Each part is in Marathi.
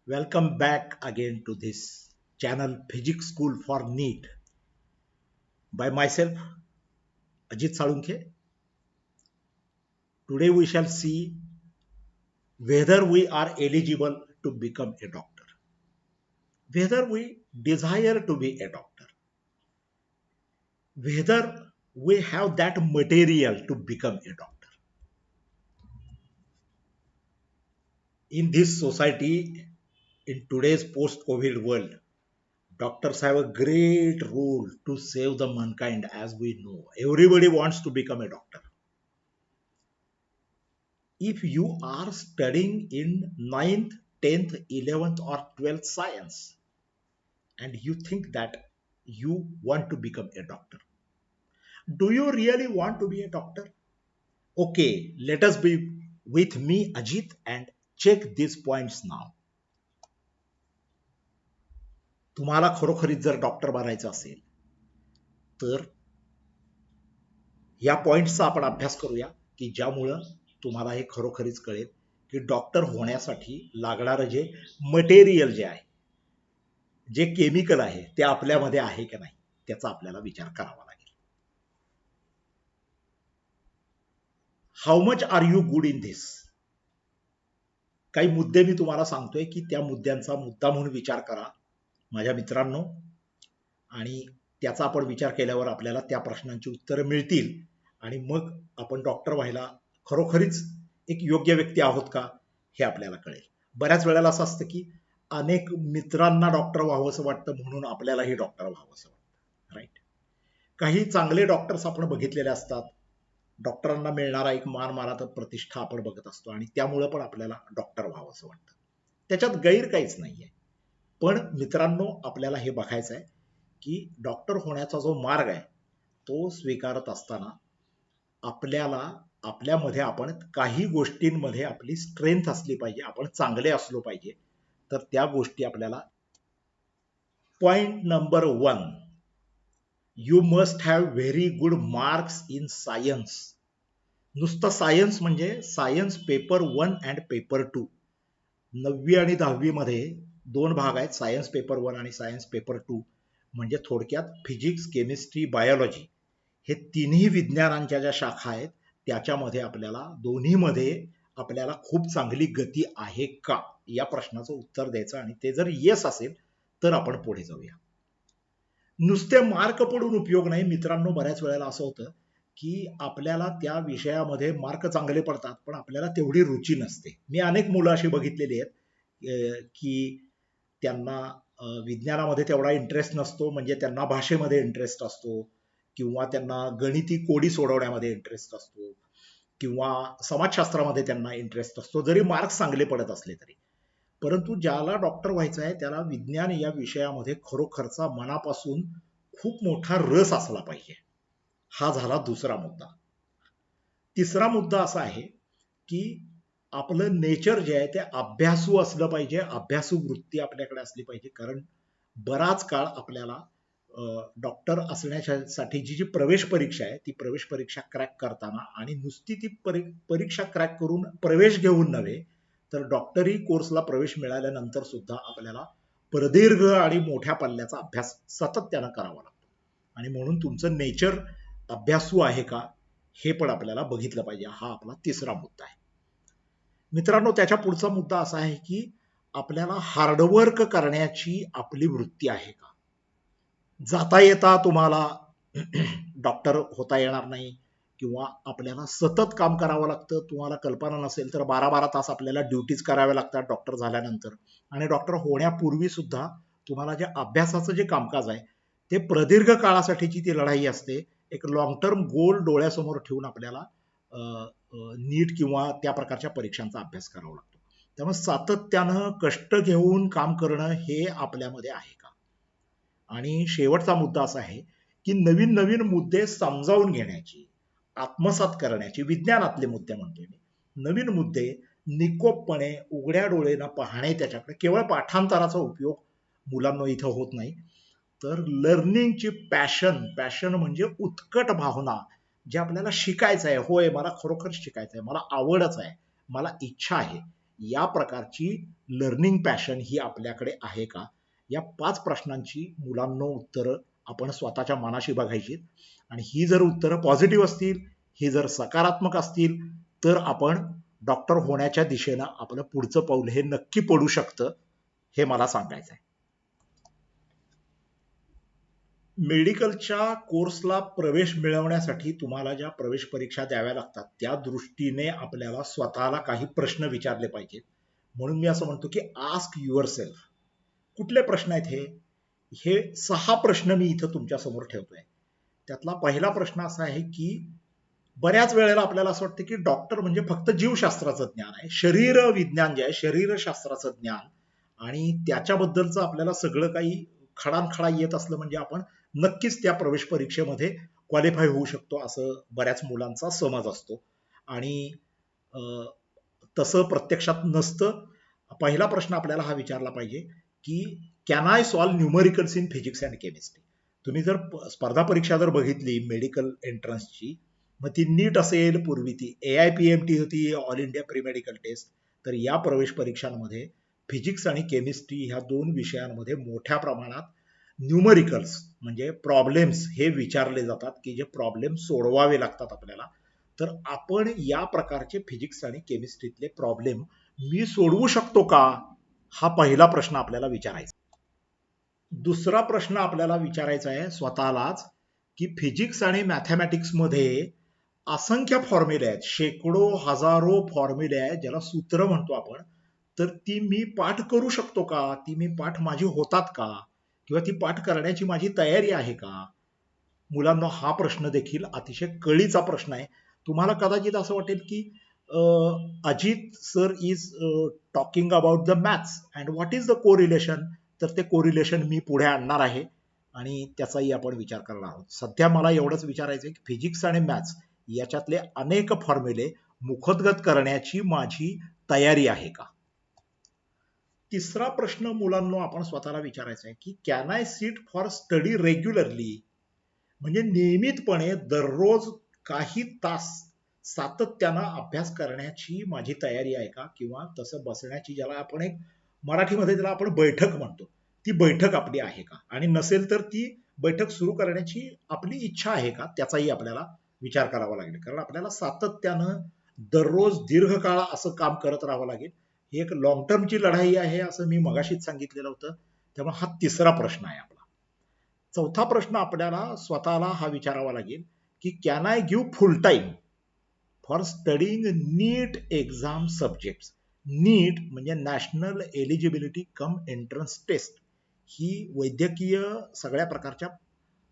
Welcome back again to this channel Physics School for NEET by myself Ajit Salunke. Today we shall see whether we are eligible to become a doctor, whether we desire to be a doctor, whether we have that material to become a doctor. In this society, in today's post-COVID world, doctors have a great role to save the mankind as we know. Everybody wants to become a doctor. If you are studying in ninth, 10th, 11th, or 12th science, and you think that you want to become a doctor, do you really want to be a doctor? Okay, let us be with me, Ajit, and check these points now. तुम्हाला खरोखरीच जर डॉक्टर बनायचं असेल तर या पॉइंट्सचा आपण अभ्यास करूया की ज्यामुळं तुम्हाला हे खरोखरीच कळेल की डॉक्टर होण्यासाठी लागणारं जे मटेरियल जे आहे, जे केमिकल आहे ते आपल्यामध्ये आहे की नाही त्याचा आपल्याला विचार करावा लागेल. How much are you good in this? काही मुद्दे मी तुम्हाला सांगतोय की त्या मुद्द्यांचा मुद्दा म्हणून विचार करा माझ्या मित्रांनो, आणि त्याचा आपण विचार केल्यावर आपल्याला त्या प्रश्नांची उत्तरं मिळतील आणि मग आपण डॉक्टर व्हायला खरोखरीच एक योग्य व्यक्ती आहोत का हे आपल्याला कळेल. बऱ्याच वेळेला असं असतं की अनेक मित्रांना डॉक्टर व्हावं असं वाटतं म्हणून आपल्यालाही डॉक्टर व्हावं असं वाटतं, राईट? काही चांगले डॉक्टर्स आपण बघितलेले असतात, डॉक्टरांना मिळणारा एक मान मानात प्रतिष्ठा आपण बघत असतो आणि त्यामुळं पण आपल्याला डॉक्टर व्हावं असं वाटतं. त्याच्यात गैर काहीच नाहीये. पण मित्रांनो, आपल्याला हे बघायचं आहे की डॉक्टर होण्याचा जो मार्ग आहे तो स्वीकारत असताना आपल्याला आपल्यामध्ये आपण काही गोष्टींमध्ये आपली स्ट्रेंथ असली पाहिजे, आपण चांगले असलो पाहिजे. तर त्या गोष्टी आपल्याला point number 1, you must have very good marks in science. नुसतं सायन्स म्हणजे सायन्स पेपर 1 अँड पेपर 2, 9वी आणि 10वी मध्ये 2 भाग आहेत, सायन्स पेपर 1 आणि सायन्स पेपर 2. म्हणजे थोडक्यात फिजिक्स, केमिस्ट्री, बायोलॉजी हे तिन्ही विज्ञानांच्या ज्या शाखा आहेत त्याच्यामध्ये आपल्याला दोन्हीमध्ये आपल्याला खूप चांगली गती आहे का या प्रश्नाचं उत्तर द्यायचं, आणि ते जर येस असेल तर आपण पुढे जाऊया. नुसते मार्क पडून उपयोग नाही मित्रांनो. बऱ्याच वेळेला असं होतं की आपल्याला त्या विषयामध्ये मार्क चांगले पडतात पण आपल्याला तेवढी रुची नसते. मी अनेक मुलं अशी बघितलेली आहेत की त्यांना विज्ञानामध्ये तेवढा इंटरेस्ट नसतो, म्हणजे त्यांना भाषेमध्ये इंटरेस्ट असतो किंवा त्यांना गणिती कोडी सोडवण्यामध्ये इंटरेस्ट असतो किंवा समाजशास्त्रामध्ये त्यांना इंटरेस्ट असतो, जरी मार्क्स चांगले पडत असले तरी. परंतु ज्याला डॉक्टर व्हायचं आहे त्याला विज्ञान या विषयामध्ये खरोखरचा मनापासून खूप मोठा रस असला पाहिजे. हा झाला दुसरा मुद्दा. तिसरा मुद्दा असा आहे की आपलं नेचर जे आहे ते अभ्यासू असलं पाहिजे, अभ्यासू वृत्ती आपल्याकडे असली पाहिजे. कारण बराच काळ आपल्याला डॉक्टर असण्यासाठी जी प्रवेश परीक्षा आहे ती प्रवेश परीक्षा क्रॅक करताना, आणि नुसती ती परीक्षा क्रॅक करून प्रवेश घेऊन नव्हे तर डॉक्टरी कोर्सला प्रवेश मिळाल्यानंतर सुद्धा आपल्याला प्रदीर्घ आणि मोठ्या पल्ल्याचा अभ्यास सातत्यानं करावा लागतो. आणि म्हणून तुमचं नेचर अभ्यासू आहे का हे पण आपल्याला बघितलं पाहिजे. हा आपला तिसरा मुद्दा आहे मित्रांनो. त्याच्या पुढचा मुद्दा असा आहे की आपल्याला हार्डवर्क करण्याची आपली वृत्ती आहे का. जाता येता तुम्हाला डॉक्टर होता येणार नाही किंवा आपल्याला सतत काम करावं लागतं. तुम्हाला कल्पना नसेल तर 12-12 तास आपल्याला ड्युटीज कराव्या लागतात डॉक्टर झाल्यानंतर, आणि डॉक्टर होण्यापूर्वी सुद्धा तुम्हाला जे अभ्यासाचं जे कामकाज आहे ते प्रदीर्घ काळासाठीची ती लढाई असते. एक लॉंग टर्म गोल डोळ्यासमोर ठेवून आपल्याला नीट किंवा त्या प्रकारच्या परीक्षांचा अभ्यास करावा लागतो. त्यामुळे सातत्यानं कष्ट घेऊन काम करणं हे आपल्यामध्ये आहे का. आणि शेवटचा मुद्दा असा आहे की नवीन नवीन मुद्दे समजावून घेण्याची, आत्मसात करण्याची, विज्ञानातले मुद्दे म्हणतोय मी, नवीन मुद्दे निकोपपणे उघड्या डोळेनं पाहणे, त्याच्याकडे केवळ पाठांतराचा उपयोग मुलांना इथं होत नाही, तर लर्निंगची पॅशन, पॅशन म्हणजे उत्कट भावना, जे आपल्याला शिकायचं आहे, होय मला खरोखर शिकायचं आहे, मला आवडच आहे, मला इच्छा आहे, या प्रकारची लर्निंग पॅशन ही आपल्याकडे आहे का? या 5 प्रश्नांची मुलांनो उत्तरं आपण स्वतःच्या मनाशी बघायची आणि ही जर उत्तरं पॉझिटिव्ह असतील, ही जर सकारात्मक असतील, तर आपण डॉक्टर होण्याच्या दिशेनं आपलं पुढचं पाऊल हे नक्की पडू शकतं, हे मला सांगायचं आहे. मेडिकलच्या कोर्सला प्रवेश मिळवण्यासाठी तुम्हाला ज्या प्रवेश परीक्षा द्याव्या लागतात, त्या दृष्टीने आपल्याला स्वतःला काही प्रश्न विचारले पाहिजेत. म्हणून मी असं म्हणतो की आस्क युअर सेल्फ. कुठले प्रश्न आहेत हे? हे 6 प्रश्न मी इथं तुमच्या समोर ठेवतोय. त्यातला पहिला प्रश्न असा आहे की बऱ्याच वेळेला आपल्याला असं वाटतं की डॉक्टर म्हणजे फक्त जीवशास्त्राचं ज्ञान आहे. शरीर विज्ञान जे आहे, शरीरशास्त्राचं ज्ञान आणि त्याच्याबद्दलचं आपल्याला सगळं काही खडानखडा येत असलं म्हणजे आपण नक्कीच त्या प्रवेश परीक्षेमध्ये क्वालिफाय होऊ शकतो असं बऱ्याच मुलांचा समज असतो. आणि तसं प्रत्यक्षात नसतं. पहिला प्रश्न आपल्याला हा विचारला पाहिजे की can I solve numericals in physics and chemistry. तुम्ही जर स्पर्धा परीक्षा जर बघितली मेडिकल एंट्रन्सची, मग ती नीट असेल, पूर्वी ती AIPMT होती, All India pre medical test, तर या प्रवेश परीक्षांमध्ये फिजिक्स आणि केमिस्ट्री ह्या 2 विषयांमध्ये मोठ्या प्रमाणात न्यूमरिकल्स म्हणजे प्रॉब्लेम्स हे विचारले जातात की जे प्रॉब्लेम सोडवावे लागतात आपल्याला. तर आपण या प्रकारचे फिजिक्स आणि केमिस्ट्रीतले प्रॉब्लेम मी सोडवू शकतो का? हा पहिला प्रश्न आपल्याला विचारायचा. दुसरा प्रश्न आपल्याला विचारायचा आहे स्वतःलाच की फिजिक्स आणि मॅथमॅटिक्स मध्ये असंख्य फॉर्म्युले आहेत, शेकडो हजारो फॉर्म्युले आहेत ज्याला सूत्र म्हणतो आपण. तर ती मी पाठ करू शकतो का? ती मी पाठ माझी होतात का? किंवा ती पाठ करण्याची माझी तयारी आहे का? मुलांना हा प्रश्न देखील अतिशय कळीचा प्रश्न आहे. तुम्हाला कदाचित असं वाटेल की Ajit sir is talking about the maths and what is the correlation. तर ते कोरिलेशन मी पुढे आणणार आहे आणि त्याचाही आपण विचार करणार आहोत. सध्या मला एवढंच विचारायचं आहे की फिजिक्स आणि मॅथ्स याच्यातले अनेक फॉर्म्युले मुखोद्गत करण्याची माझी तयारी आहे का? तिसरा प्रश्न मुलांना आपण स्वतःला विचारायचा आहे की can I sit for study regularly. म्हणजे नियमितपणे दररोज काही तास सातत्यानं अभ्यास करण्याची माझी तयारी आहे का? किंवा तसं बसण्याची ज्याला आपण एक मराठीमध्ये त्याला आपण बैठक म्हणतो, ती बैठक आपली आहे का? आणि नसेल तर ती बैठक सुरू करण्याची आपली इच्छा आहे का? त्याचाही आपल्याला विचार करावा लागेल. कारण आपल्याला सातत्यानं दररोज दीर्घकाळ असं काम करत राहावं लागेल. ही एक लॉंग टर्मची लढाई आहे असं मी मगाशीच सांगितलेलं होतं. त्यामुळे हा तिसरा प्रश्न आहे आपला. चौथा प्रश्न आपल्याला स्वतःला हा विचारावा लागेल की can I give full time for studying NEET exam subjects. NEET म्हणजे national eligibility cum entrance test. ही वैद्यकीय सगळ्या प्रकारच्या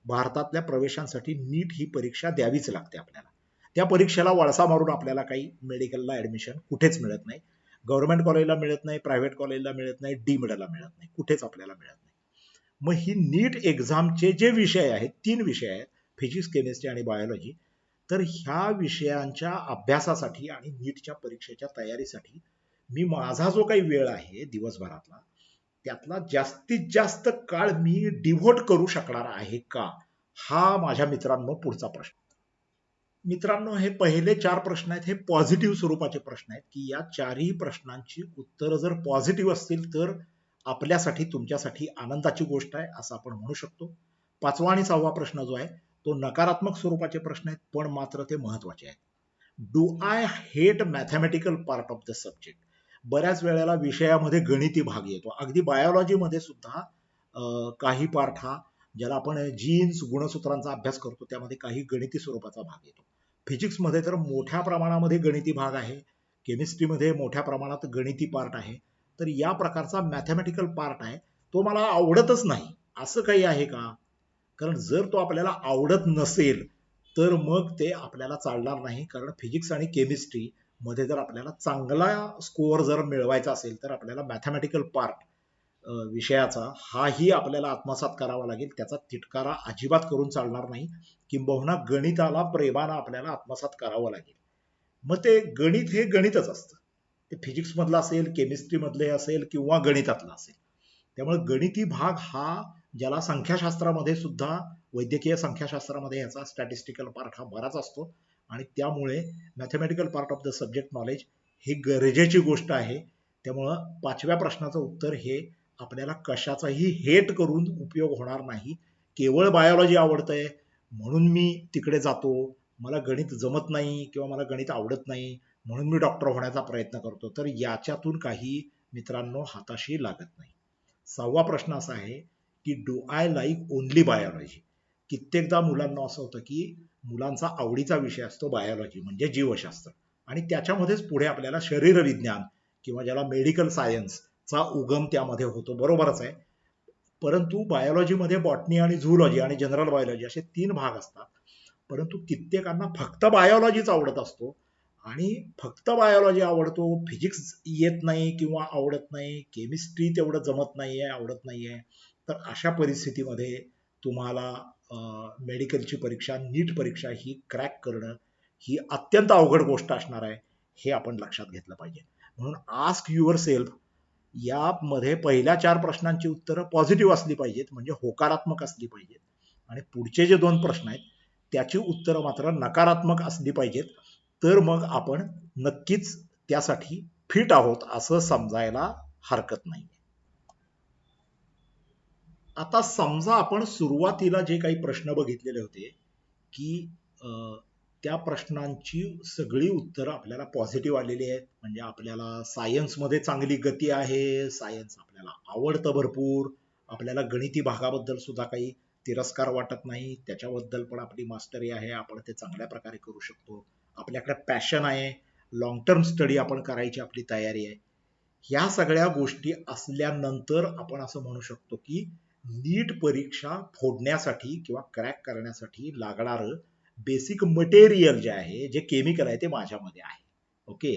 भारतातल्या प्रवेशांसाठी नीट ही परीक्षा द्यावीच लागते आपल्याला. त्या परीक्षेला वळसा मारून आपल्याला काही मेडिकलला ऍडमिशन कुठेच मिळत नाही. गव्हर्नमेंट कॉलेजला मिळत नाही, प्रायव्हेट कॉलेजला मिळत नाही, डीमडला मिळत नाही, कुठेच आपल्याला मिळत नाही. मग ही नीट एक्झामचे जे विषय आहेत, 3 विषय आहेत, फिजिक्स, केमिस्ट्री आणि बायोलॉजी. तर ह्या विषयांच्या अभ्यासासाठी आणि नीटच्या परीक्षेच्या तयारीसाठी मी माझा जो काही वेळ आहे दिवसभरातला, त्यातला जास्तीत जास्त काळ मी डिव्होट करू शकणार आहे का? हा माझ्या मित्रांनो पुढचा प्रश्न. मित्रांनो, हे पहिले 4 प्रश्न आहेत, हे पॉझिटिव्ह स्वरूपाचे प्रश्न आहेत की या 4ही प्रश्नांची उत्तरं जर पॉझिटिव्ह असतील तर आपल्यासाठी, तुमच्यासाठी आनंदाची गोष्ट आहे असं आपण म्हणू शकतो. 5वा आणि 6वा प्रश्न जो आहे तो नकारात्मक स्वरूपाचे प्रश्न आहेत, पण मात्र ते महत्वाचे आहेत. Do I hate mathematical part of the subject. बऱ्याच वेळेला विषयामध्ये गणिती भाग येतो. अगदी बायोलॉजीमध्ये सुद्धा काही पार्ट हा ज्याला आपण जीन्स गुणसूत्रांचा अभ्यास करतो त्यामध्ये काही गणिती स्वरूपाचा भाग येतो. फिजिक्समध्ये तर मोठ्या प्रमाणामध्ये गणिती भाग आहे, केमिस्ट्रीमध्ये मोठ्या प्रमाणात गणिती पार्ट आहे. तर या प्रकारचा मॅथमॅटिकल पार्ट आहे तो मला आवडतच नाही असं काही आहे का? कारण जर तो आपल्याला आवडत नसेल तर मग ते आपल्याला चालणार नाही. कारण फिजिक्स आणि केमिस्ट्री मध्ये जर आपल्याला चांगला स्कोअर जर मिळवायचा असेल तर आपल्याला मॅथमॅटिकल पार्ट विषयाचा हाही आपल्याला आत्मसात करावा लागेल. त्याचा तिटकारा अजिबात करून चालणार नाही. किंबहुना गणिताला प्रेमानं आपल्याला आत्मसात करावं लागेल. मग ते गणित हे गणितच असतं. ते फिजिक्स मधलं असेल, केमिस्ट्री मधले असेल किंवा गणितातलं असेल. त्यामुळे गणिती भाग हा ज्याला संख्याशास्त्रामध्ये सुद्धा, वैद्यकीय संख्याशास्त्रामध्ये याचा स्टॅटिस्टिकल पार्ट हा बराच असतो आणि त्यामुळे mathematical part of the subject knowledge ही गरजेची गोष्ट आहे. त्यामुळं 5व्या प्रश्नाचं उत्तर हे आपल्याला कशाचाही हेट करून उपयोग होणार नाही. केवळ बायोलॉजी आवडतंय म्हणून मी तिकडे जातो, मला गणित जमत नाही किंवा मला गणित आवडत नाही म्हणून मी डॉक्टर होण्याचा प्रयत्न करतो, तर याच्यातून काही मित्रांनो हाताशी लागत नाही. 6वा प्रश्न असा आहे की do I like only biology. कित्येकदा मुलांना असं होतं की मुलांचा आवडीचा विषय असतो बायोलॉजी म्हणजे जीवशास्त्र, आणि त्याच्यामध्येच पुढे आपल्याला शरीरविज्ञान किंवा ज्याला मेडिकल सायन्सचा उगम त्यामध्ये होतो. बरोबरच आहे, परंतु बायोलॉजीमध्ये बॉटनी आणि झूलॉजी आणि जनरल बायोलॉजी असे 3 भाग असतात. परंतु कित्येकांना फक्त बायोलॉजीच आवडत असतो आणि फक्त बायोलॉजी आवडतो, फिजिक्स येत नाही किंवा आवडत नाही, केमिस्ट्री तेवढं जमत नाहीये, आवडत नाहीये. तर अशा परिस्थितीमध्ये तुम्हाला मेडिकलची परीक्षा, नीट परीक्षा ही क्रॅक करणं ही अत्यंत अवघड गोष्ट असणार आहे, हे आपण लक्षात घेतलं पाहिजे. म्हणून आस्क युअर सेल्फ, यामध्ये पहिल्या 4 प्रश्नांची उत्तरं पॉझिटिव्ह असली पाहिजेत, म्हणजे होकारात्मक असली पाहिजेत, आणि पुढचे जे 2 प्रश्न आहेत त्याची उत्तरं मात्र नकारात्मक असली पाहिजेत. तर मग आपण नक्कीच त्यासाठी फिट आहोत असं समजायला हरकत नाही. आता समजा आपण सुरुवातीला जे काही प्रश्न बघितलेले होते की त्या प्रश्नांची सगळी उत्तरं आपल्याला पॉझिटिव्ह आलेली आहेत, म्हणजे आपल्याला सायन्समध्ये चांगली गती आहे, सायन्स आपल्याला आवडतं भरपूर, आपल्याला गणिती भागाबद्दल सुद्धा काही तिरस्कार वाटत नाही, त्याच्याबद्दल पण आपली मास्टरी आहे, आपण ते चांगल्या प्रकारे करू शकतो, आपल्याकडे पॅशन आहे, लॉंग टर्म स्टडी आपण करायची आपली तयारी आहे. ह्या सगळ्या गोष्टी असल्यानंतर आपण असं म्हणू शकतो की नीट परीक्षा फोडण्यासाठी किंवा क्रॅक करण्यासाठी लागणारं बेसिक मटेरियल जे आहे, जे केमिकल आहे, ते माझ्यामध्ये आहे. ओके,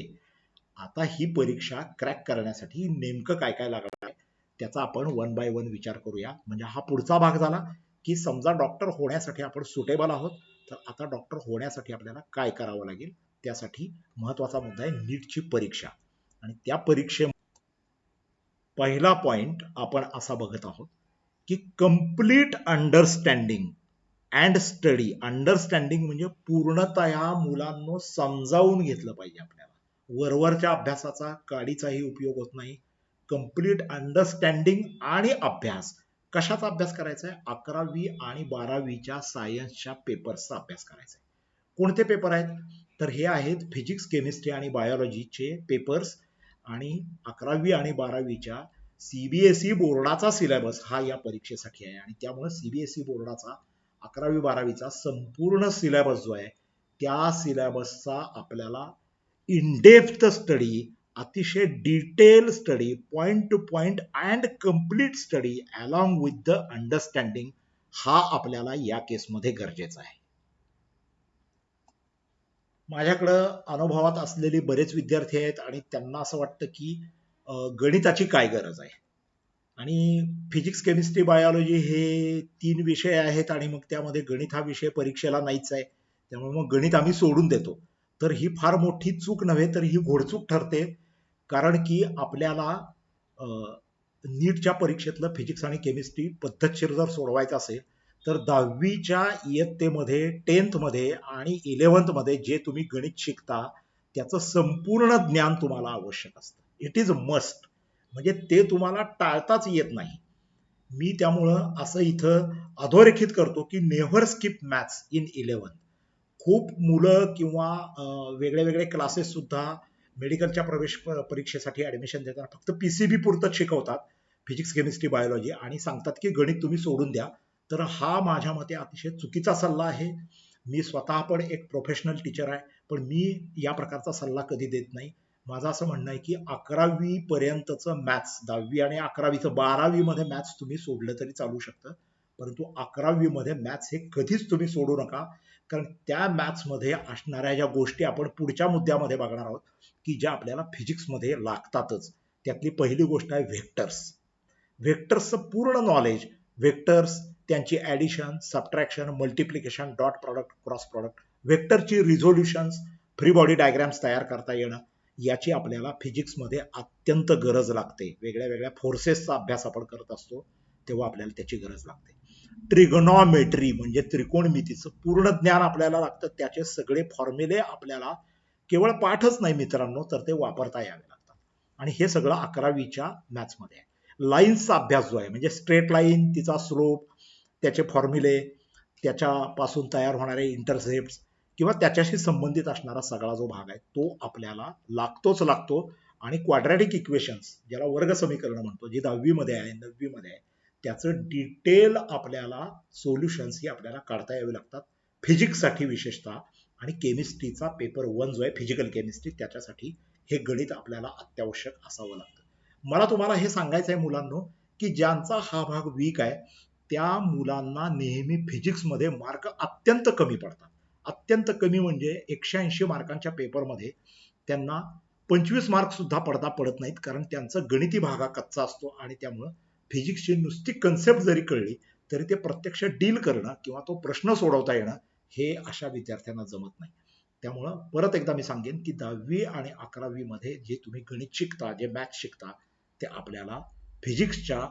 आता ही परीक्षा क्रॅक करण्यासाठी नेमकं काय काय लागणार आहे त्याचा आपण 1 बाय 1 विचार करूया. म्हणजे हा पुढचा भाग झाला की समजा डॉक्टर होण्यासाठी आपण सुटेबल आहोत, तर आता डॉक्टर होण्यासाठी आपल्याला काय करावं लागेल, त्यासाठी महत्वाचा मुद्दा आहे नीटची परीक्षा. आणि त्या परीक्षे पहिला पॉइंट आपण असा बघत आहोत की complete understanding and study. Understanding म्हणजे पूर्णतः मुलांना समजावून घेतलं पाहिजे आपल्याला, वरवरच्या अभ्यासाचा काडीचाही उपयोग होत नाही. कम्प्लीट अंडरस्टँडिंग आणि अभ्यास. कशाचा अभ्यास करायचा आहे? 11वी आणि 12वीच्या सायन्सच्या पेपर्सचा अभ्यास करायचा आहे. कोणते पेपर आहेत? तर हे आहेत फिजिक्स, केमिस्ट्री आणि बायोलॉजीचे पेपर्स, आणि 11वी आणि 12वीच्या सीबीएसई बोर्डाचा सिलेबस हा या परीक्षेसाठी आहे. आणि त्यामुळे सीबीएसई बोर्डाचा 11वी 12वीचा संपूर्ण सिलेबस जो आहे त्या सिलेबसचा आपल्याला इन डेप्थ स्टडी, अतिशय detail study, point two point and complete study along with the understanding हा आपल्याला या केसमध्ये गरजेचा आहे. माझ्याकडं अनुभवात असलेले बरेच विद्यार्थी आहेत आणि त्यांना असं वाटतं की गणिताची काय गरज आहे, आणि फिजिक्स, केमिस्ट्री, बायोलॉजी हे 3 विषय आहेत आणि मग त्यामध्ये गणित हा विषय परीक्षेला नाहीच आहे, त्यामुळे मग गणित आम्ही सोडून देतो. तर ही फार मोठी चूक नव्हे तर ही घोडचूक ठरते, कारण की आपल्याला नीटच्या परीक्षेतलं फिजिक्स आणि केमिस्ट्री पद्धतशीर जर सोडवायचं असेल तर 10वीच्या इयत्तेमध्ये, 10th मध्ये आणि 11th मध्ये जे तुम्ही गणित शिकता त्याचं संपूर्ण ज्ञान तुम्हाला आवश्यक असतं. इट इज मस्ट, म्हणजे ते तुम्हाला टाळताच येत नाही. मी त्यामुळं असं इथं अधोरेखित करतो की never skip maths in 11th. खूप मुलं किंवा वेगळे वेगळे क्लासेस सुद्धा मेडिकलच्या प्रवेश परीक्षेसाठी ऍडमिशन देताना फक्त पीसीबी पुरतं शिकवतात, फिजिक्स, केमिस्ट्री, बायोलॉजी, आणि सांगतात की गणित तुम्ही सोडून द्या. तर हा माझ्या मते अतिशय चुकीचा सल्ला आहे. मी स्वतः पण एक प्रोफेशनल टीचर आहे, पण मी या प्रकारचा सल्ला कधी देत नाही. माझं असं म्हणणं आहे की 11वी पर्यंतचं मॅथ्स, 10वी आणि 11वीचं, 12वी मध्ये मॅथ्स तुम्ही सोडलं तरी चालू शकतं, परंतु 11वी मध्ये मॅथ्स हे कधीच तुम्ही सोडू नका, कारण त्या मॅथ्समध्ये असणाऱ्या ज्या गोष्टी आपण पुढच्या मुद्द्यामध्ये बघणार आहोत की ज्या आपल्याला फिजिक्समध्ये लागतातच. त्यातली पहिली गोष्ट आहे व्हेक्टर्स. व्हेक्टर्सचं पूर्ण नॉलेज, व्हेक्टर्स, त्यांची addition, subtraction, multiplication, dot product, cross product, व्हेक्टरची रिझोल्युशन्स, फ्री बॉडी डायग्राम्स तयार करता येणं, याची आपल्याला फिजिक्समध्ये अत्यंत गरज लागते. वेगळ्या वेगळ्या फोर्सेसचा अभ्यास आपण करत असतो तेव्हा आपल्याला त्याची गरज लागते. ट्रिगोनॉमेट्री म्हणजे त्रिकोणमितीचं पूर्ण ज्ञान आपल्याला लागतं, त्याचे सगळे फॉर्म्युले आपल्याला केवळ पाठच नाही मित्रांनो, तर ते वापरता यावे लागतात. आणि हे सगळं 11वीच्या मॅथ्समध्ये आहे. लाईन्सचा अभ्यास जो आहे म्हणजे स्ट्रेट लाईन, तिचा स्लोप, त्याचे फॉर्म्युले, त्याच्यापासून तयार होणारे इंटरसेप्ट किंवा त्याच्याशी संबंधित असणारा सगळा जो भाग आहे तो आपल्याला लागतोच लागतो. आणि क्वाड्रॅटिक इक्वेशन्स ज्याला वर्ग समीकरण म्हणतो, जे 10वी आहे 9वी आहे, त्याचं डिटेल आपल्याला सोल्युशन्स ही आपल्याला काढता यावे लागतात फिजिक्ससाठी विशेषतः. आणि केमिस्ट्रीचा पेपर 1 जो आहे फिजिकल केमिस्ट्री, त्याच्यासाठी हे गणित आपल्याला अत्यावश्यक असावं लागतं. मला तुम्हाला हे सांगायचं आहे मुलांनो, की ज्यांचा हा भाग वीक आहे त्या मुलांना नेहमी फिजिक्समध्ये मार्क अत्यंत कमी पडतात. अत्यंत कमी म्हणजे 180 मार्कांच्या पेपरमध्ये त्यांना 25 मार्क सुद्धा पडत नाहीत, कारण त्यांचा गणिती भाग हा कच्चा असतो. आणि त्यामुळं फिजिक्सची नुसती कन्सेप्ट जरी कळली तरी ते प्रत्यक्ष डील करणं किंवा तो प्रश्न सोडवता येणं हे अशा विद्यार्थ्यांना जमत नाही. त्यामुळं परत एकदा मी सांगेन की 10वी आणि 11वी मध्ये जे तुम्ही गणित शिकता, जे मॅथ्स शिकता, ते आपल्याला फिजिक्सच्या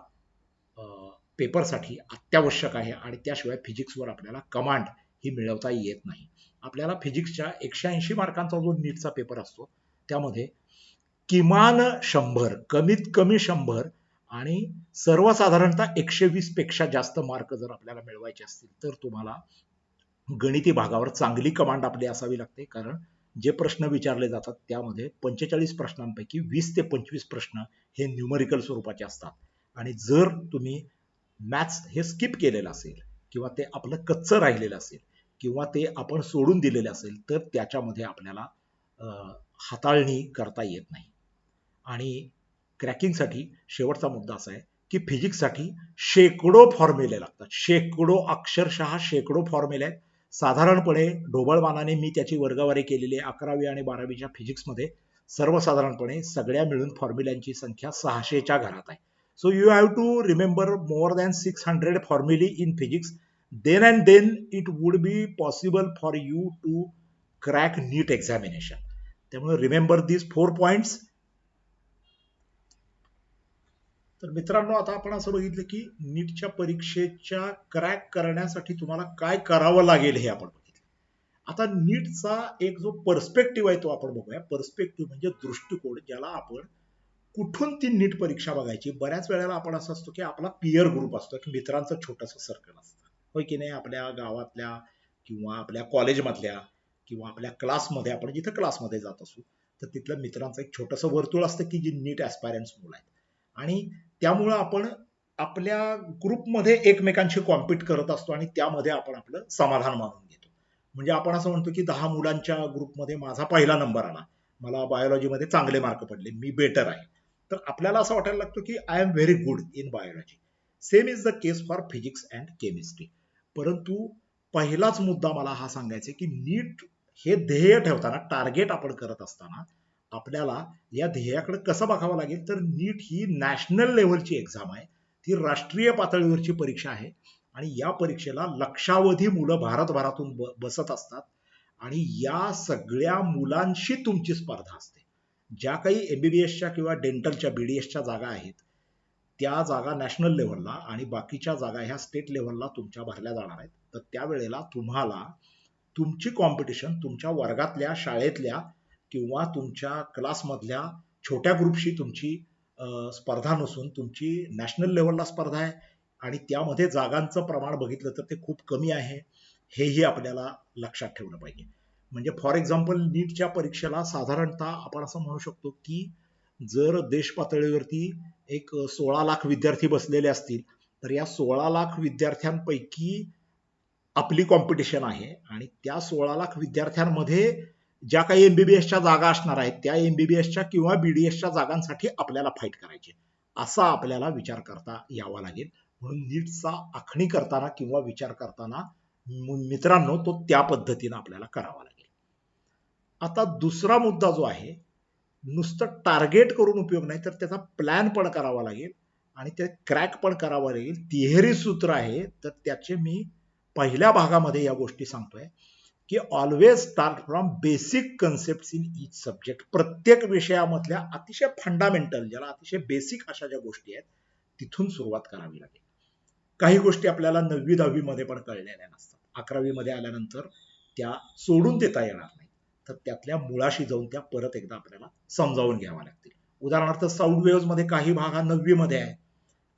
पेपरसाठी अत्यावश्यक आहे. आणि त्याशिवाय फिजिक्सवर आपल्याला कमांड ही मिळवता येत नाही. आपल्याला फिजिक्सच्या 180 मार्कांचा जो नीटचा पेपर असतो त्यामध्ये किमान 100, कमीत कमी 100 आणि सर्वसाधारणतः 120 पेक्षा जास्त मार्क जर आपल्याला मिळवायचे असतील तर तुम्हाला गणिती भागावर चांगली कमांड आपली असावी लागते. कारण जे प्रश्न विचारले जातात त्यामध्ये 45 प्रश्नांपैकी 20 ते 25 प्रश्न हे न्यूमरिकल स्वरूपाचे असतात. आणि जर तुम्ही मॅथ्स हे स्किप केलेलं असेल किंवा ते आपलं कच्चं राहिलेलं असेल किंवा ते आपण सोडून दिलेले असेल तर त्याच्यामध्ये आपल्याला हाताळणी करता येत नाही. आणि क्रॅकिंगसाठी शेवटचा मुद्दा असा आहे की फिजिक्ससाठी शेकडो फॉर्म्युले लागतात, शेकडो, अक्षरशः शेकडो फॉर्म्युले आहेत. साधारणपणे ढोबळमानाने मी त्याची वर्गवारी केलेली आहे 11वी आणि 12वीच्या फिजिक्समध्ये. सर्वसाधारणपणे सगळ्या मिळून फॉर्म्युल्यांची संख्या 600च्या घरात आहे. So you have to remember more than 600 formulae in physics. Then it would be possible for you to crack NEET examination. त्यामुळे remember these 4 points. तर मित्रांनो, आता आपण असं बघितलं की नीटच्या परीक्षेच्या क्रॅक करण्यासाठी तुम्हाला काय करावं लागेल हे आपण बघितलं. आता नीटचा एक जो पर्स्पेक्टिव्ह आहे तो आपण बघूया. पर्स्पेक्टिव्ह म्हणजे दृष्टिकोन, ज्याला आपण कुठून ती नीट परीक्षा बघायची. बऱ्याच वेळेला आपण असं असतो की आपला पियर ग्रुप असतो, की मित्रांचं छोटंसं सर्कल असतं, होय की नाही. आपल्या गावातल्या किंवा आपल्या कॉलेजमधल्या किंवा आपल्या क्लासमध्ये, आपण जिथं क्लासमध्ये जात असू तर तिथलं मित्रांचं एक छोटंसं वर्तुळ असतं की जी नीट ॲस्पायरंट्स मुलं आहेत. आणि त्यामुळं आपण आपल्या ग्रुपमध्ये एकमेकांशी कॉम्पिट करत असतो आणि त्यामध्ये आपण आपलं समाधान मानून घेतो. म्हणजे आपण असं म्हणतो की 10 मुलांच्या ग्रुपमध्ये माझा पहिला नंबर आला, मला बायोलॉजीमध्ये चांगले मार्क पडले, मी बेटर आहे, तर आपल्याला असं वाटायला लागतं की I am very good in biology. Same is the case for physics and chemistry. परंतु पहिलाच मुद्दा मला हा सांगायचा की नीट हे ध्येय ठेवताना, टार्गेट आपण करत असताना आपल्याला या ध्येयाकडे कसं बघावं लागेल. तर नीट ही नॅशनल लेव्हलची एक्झाम आहे, ती राष्ट्रीय पातळीवरची परीक्षा आहे. आणि या परीक्षेला लक्षावधी मुलं भारतभरातून बसत असतात. आणि या सगळ्या मुलांशी तुमची स्पर्धा असते. ज्या काही एमबीबीएसच्या किंवा डेंटलच्या बीडीएसच्या जागा आहेत त्या जागा नॅशनल लेव्हलला आणि बाकीच्या जागा ह्या स्टेट लेव्हलला तुमच्या भरल्या जाणार आहेत. तर त्यावेळेला तुम्हाला तुमची कॉम्पिटिशन तुमच्या वर्गातल्या, शाळेतल्या किंवा तुमच्या क्लासमधल्या छोट्या ग्रुपशी तुमची स्पर्धा नसून तुमची नॅशनल लेव्हलला स्पर्धा आहे. आणि त्यामध्ये जागांचं प्रमाण बघितलं तर ते खूप कमी आहे, हेही आपल्याला लक्षात ठेवलं पाहिजे. म्हणजे फॉर एक्झाम्पल नीटच्या परीक्षेला साधारणतः आपण असं म्हणू शकतो की जर देश पातळीवरती एक 16 लाख विद्यार्थी बसलेले असतील तर या 16 लाख विद्यार्थ्यांपैकी आपली कॉम्पिटिशन आहे. आणि त्या 16 लाख विद्यार्थ्यांमध्ये ज्या काही एमबीबीएसच्या जागा असणार आहेत त्या एमबीबीएसच्या किंवा बीडीएसच्या जागांसाठी आपल्याला फाईट करायची, असा आपल्याला विचार करता यावा लागेल. म्हणून नीटचा आखणी करताना किंवा विचार करताना मित्रांनो तो त्या पद्धतीनं आपल्याला करावा लागेल. आता दुसरा मुद्दा जो आहे, नुसतं टार्गेट करून उपयोग नाही तर त्याचा प्लॅन पण करावा लागेल आणि ते क्रॅक पण करावा लागेल. तिहेरी सूत्र आहे, तर त्याचे मी पहिल्या भागामध्ये या गोष्टी सांगतोय की always start from basic concept in each subject. प्रत्येक विषयामधल्या अतिशय फंडामेंटल, ज्याला अतिशय बेसिक अशा ज्या गोष्टी आहेत तिथून सुरुवात करावी लागेल. काही गोष्टी आपल्याला 9वी 10वी मध्ये पण कळलेल्या नसतात, 11वी मध्ये आल्यानंतर त्या सोडून देता येणार नाही, तर त्यातल्या मुळाशी जाऊन त्या परत एकदा आपल्याला समजावून घ्याव्या लागतील. उदाहरणार्थ साऊंड वेव्स मध्ये काही भाग हा 9वी मध्ये आहे,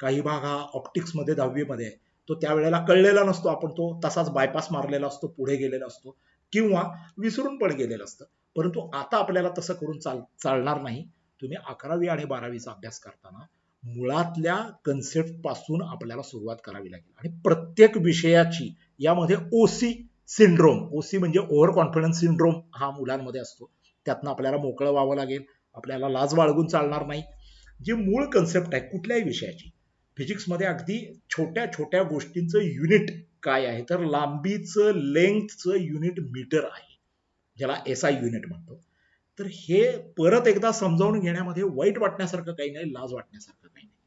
काही भाग हा ऑप्टिक्स मध्ये 10वी मध्ये आहे. तो त्यावेळेला कळलेला नसतो, आपण तो तसाच बायपास मारलेला असतो, पुढे गेलेला असतो किंवा विसरून पण गेलेलं असतं. परंतु आता आपल्याला तसं करून चालणार नाही. तुम्ही 11वी आणि 12वीचा अभ्यास करताना मुळातल्या कन्सेप्ट पासून आपल्याला सुरुवात करावी लागेल आणि प्रत्येक विषयाची यामध्ये ओसी सिंड्रोम, ओसी म्हणजे ओव्हर कॉन्फिडन्स सिंड्रोम हा मुलांमध्ये असतो. त्यातनं आपल्याला मोकळं व्हावं लागेल, आपल्याला लाज बाळगून चालणार नाही. जी मूळ कन्सेप्ट आहे कुठल्याही विषयाची, फिजिक्समध्ये अगदी छोट्या छोट्या गोष्टींचं युनिट काय आहे, तर लांबीचं लेंथचं युनिट मीटर आहे, ज्याला एसआय युनिट म्हणतो. तर हे परत एकदा समजावून घेण्यामध्ये वाईट वाटण्यासारखं काही नाही, लाज वाटण्यासारखं काही नाही.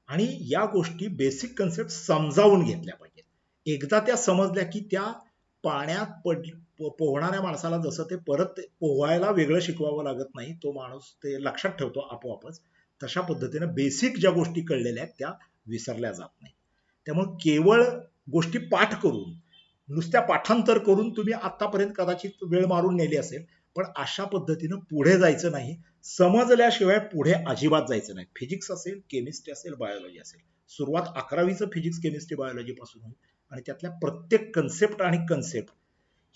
आणि या गोष्टी बेसिक कन्सेप्ट समजावून घेतल्या पाहिजेत. एकदा त्या समजल्या की त्या पाण्यात पोहणाऱ्या माणसाला जसं ते परत पोहायला वेगळं शिकवावं लागत नाही, तो माणूस ते लक्षात ठेवतो आपोआपच. तशा पद्धतीने बेसिक ज्या गोष्टी कळलेल्या आहेत त्या विसरल्या जात नाही. त्यामुळे केवळ गोष्टी पाठ करून, नुसत्या पाठांतर करून तुम्ही आतापर्यंत कदाचित वेळ मारून नेली असेल, पण अशा पद्धतीनं पुढे जायचं नाही. समजल्याशिवाय पुढे अजिबात जायचं नाही. फिजिक्स असेल, केमिस्ट्री असेल, बायोलॉजी असेल, सुरुवात 11वीचं फिजिक्स, केमिस्ट्री, बायोलॉजी पासून होईल आणि त्यातल्या प्रत्येक कन्सेप्ट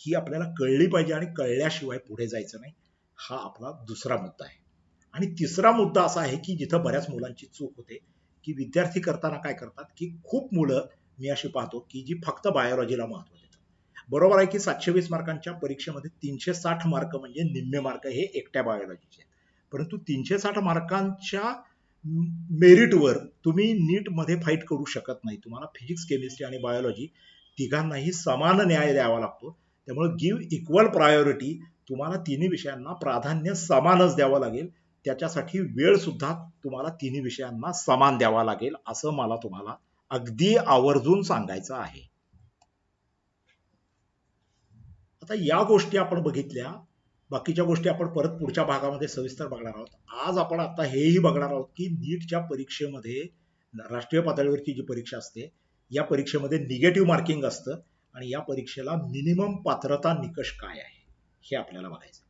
ही आपल्याला कळली पाहिजे आणि कळल्याशिवाय पुढे जायचं नाही. हा आपला दुसरा मुद्दा आहे. आणि तिसरा मुद्दा असा आहे की जिथं बऱ्याच मुलांची चूक होते, की विद्यार्थी करताना काय करतात, की खूप मुलं मी अशी पाहतो की जी फक्त बायोलॉजीला महत्व देतात. बरोबर आहे की 720 मार्कांच्या परीक्षेमध्ये 360 मार्क म्हणजे निम्मे मार्क हे एकट्या बायोलॉजीचे आहेत. परंतु 360 मार्कांच्या मेरिटवर तुम्ही नीट मध्ये फाईट करू शकत नाही. तुम्हाला फिजिक्स, केमिस्ट्री आणि बायोलॉजी तिघांनाही समान न्याय द्यावा लागतो. त्यामुळे गिव्ह इक्वल प्रायोरिटी, तुम्हाला तिन्ही विषयांना प्राधान्य समानच द्यावं लागेल. त्याच्यासाठी वेळ सुद्धा तुम्हाला तिन्ही विषयांना समान द्यावा लागेल, असं मला तुम्हाला अगदी आवर्जून सांगायचं आहे. आता या गोष्टी आपण बघितल्या, बाकीच्या गोष्टी आपण परत पुढच्या भागामध्ये सविस्तर बघणार आहोत. आज आपण आता हेही बघणार आहोत की नीटच्या परीक्षेमध्ये, राष्ट्रीय पातळीवरची जी परीक्षा असते, या परीक्षेमध्ये निगेटिव्ह मार्किंग असतं आणि या परीक्षेला मिनिमम पात्रता निकष काय आहे हे आपल्याला बघायचं.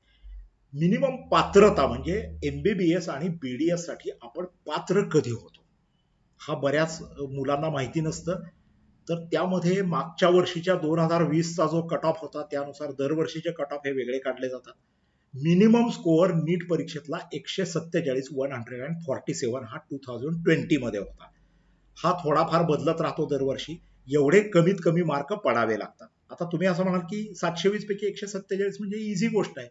मिनिमम पात्रता म्हणजे एमबीबीएस आणि बीडीएस साठी आपण पात्र कधी होतो, हा बऱ्याच मुलांना माहिती नसतं. तर त्यामध्ये मागच्या वर्षीच्या 2020चा जो कट ऑफ होता त्यानुसार दरवर्षीचे कट ऑफ हे वेगळे काढले जातात. मिनिमम स्कोअर नीट परीक्षेतला 147 147 हा 2020 मध्ये होता. हा थोडाफार बदलत राहतो दरवर्षी, एवढे कमीत कमी मार्क पडावे लागतात. आता तुम्ही असं म्हणाल की 720 पैकी 147 म्हणजे इझी गोष्ट आहे,